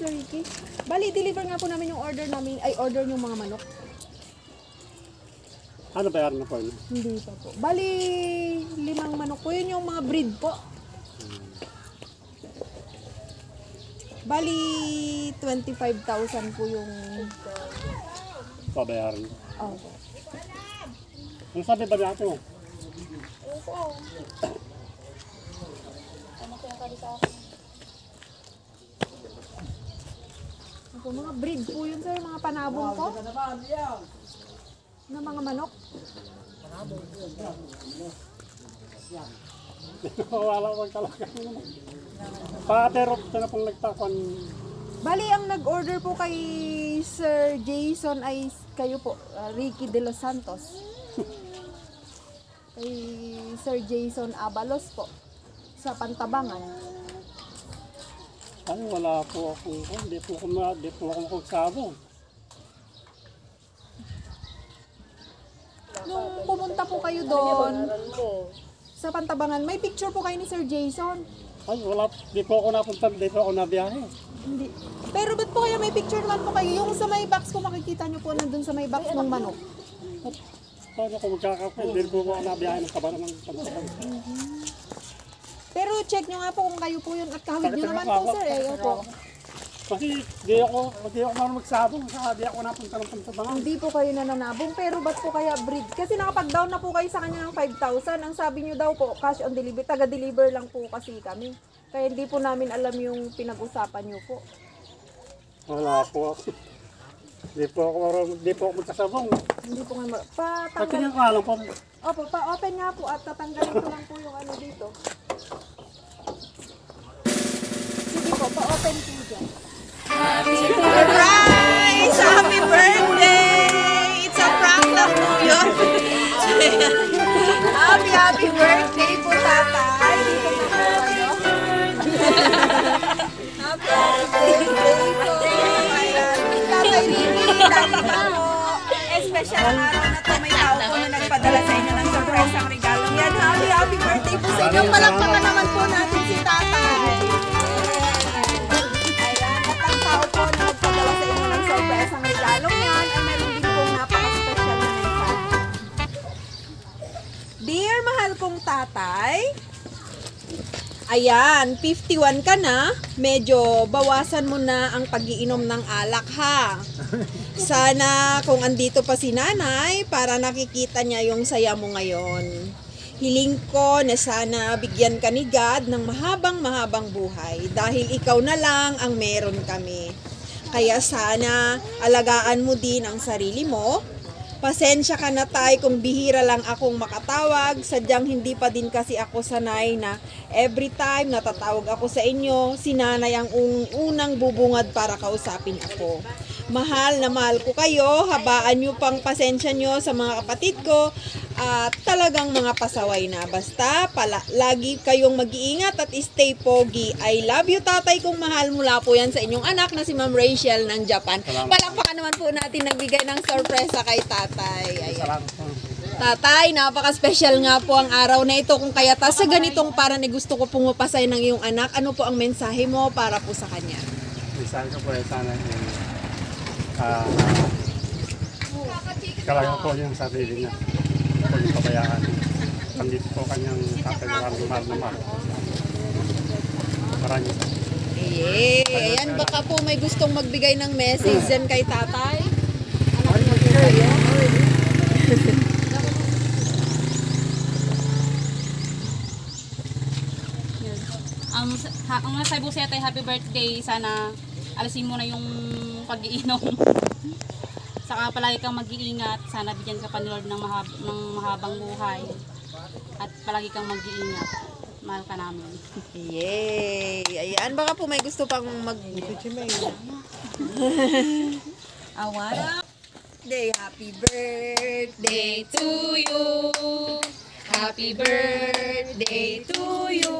Sir Ricky. Bali, deliver nga po namin yung order namin, ay order yung mga manok. Ano bayaran na po yun? Hindi pa po. Bali, 5 manok po. Yun yung mga breed po. Bali, 25,000 po yung... Pabayaran. Oh. Ano sabi ba natin mo? Ako, mga breed po yun, sir. Mga panabong po. Na mga manok. Wala akong talaga. Patero ko na pong nagtakon. Bali, ang nag-order po kay Sir Jason ay kayo po, Ricky De Los Santos. Kay Sir Jason Abalos po, sa Pantabangan. Ay, wala po akong, hindi po ako magsabo. Nung pumunta po kayo doon, sa Pantabangan, may picture po kayo ni Sir Jason. Ay, wala, di po ako napunta, di po ako nabiyahe. Hindi. Pero ba't po kaya may picture naman po kayo? Yung sa may box ko makikita nyo po nandun sa may box ng manok. Paano ko magkakape? Hindi po ako nabiyahe ng kabaran ng Pantabangan. Pero check nyo nga po kung kayo po yun at kahawig nyo naman po, sir. Eh, po. Kasi di ako marunong magsabong, saka di ako napunta ng Pantabangan. Hindi po kayo nananabong, pero ba't po kaya breed? Kasi nakapag-down na po kayo sa kanya ng 5,000. Ang sabi nyo daw po, cash on delivery. Taga-deliver lang po kasi kami. Kaya hindi po namin alam yung pinag-usapan nyo po. Wala po ako. Di po ako magkasabong. Hindi po nga Pagkanya ka lang po. Opo, pa-open nga po at tatanggalin ko lang po yung ano dito. Sige po, pa-open po dyan. Surprise! Happy birthday! It's a prank lang po yun. Happy birthday po, tatay. Dito na po kayo. Happy birthday po. Tatay Ricky, dahil pa po. Special ang araw na to. May tao po na nagpadala sa inyo ng surprise ang regalo. Yan, happy birthday po sa inyo. Palakpakan naman po natin si tatay. Tao po na nagpadala sa inyo ng surprise ang regalong yan ay meron din pong napaka-special na mensahe. Dear mahal kong tatay, ayan, 51 ka na, medyo bawasan mo na ang pag-iinom ng alak ha. Sana kung andito pa si nanay para nakikita niya yung saya mo ngayon. Hiling ko na sana bigyan ka ni God ng mahabang buhay dahil ikaw na lang ang meron kami. Kaya sana alagaan mo din ang sarili mo. Pasensya ka na tay kung bihira lang akong makatawag. Sadyang hindi pa din kasi ako sanay na every time natatawag ako sa inyo, si nanay ang unang bubungad para kausapin ako. Mahal na mahal ko kayo. Habaan nyo pang pasensya nyo sa mga kapatid ko. At talagang mga pasaway na. Basta, lagi kayong mag-iingat at stay pogi. I love you, tatay kong mahal. Mula po yan sa inyong anak na si Ma'am Rachel ng Japan. Palakpakan naman po natin nagbigay ng sorpresa kay tatay. Ayan. Salamat po. Tatay, napaka-special nga po ang araw na ito. Kung kaya sa ganitong parang gusto ko pumapasay ng iyong anak, ano po ang mensahe mo para po sa kanya? Mensahe ko po sana kalaga po yung sarili niya. Huwag yung pabayaan. Pandito po kanyang tatay mahal na mahal. Maraming salamat. Ayan, baka po may gustong magbigay ng message dyan kay tatay. Anak mo po kayo. Ang nasabi ko sa'yo tayo, happy birthday. Sana alasin mo na yung pag-iinom. Saka palagi kang mag-iingat. Sana bigyan ka pa ni Lord ng mahabang buhay. At palagi kang mag-iingat. Mahal ka namin. Yay! Ayan, baka po may gusto pang Awan. Happy birthday to you. Happy birthday to you.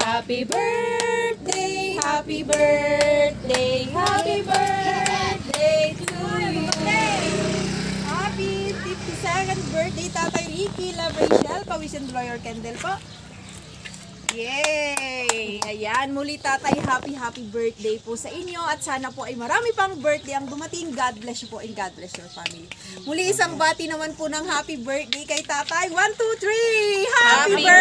Happy birthday, happy birthday, happy birthday to you. Happy 52nd birthday, Tatay Ricky, Love Rachel, Pawisan Lawyer Kendall po. Yay! Ayan, muli tatay, happy birthday po sa inyo at sana po ay marami pang birthday ang dumating. God bless you po and God bless your family. Muli isang bati naman po ng happy birthday kay tatay. 1, 2, 3! Happy birthday!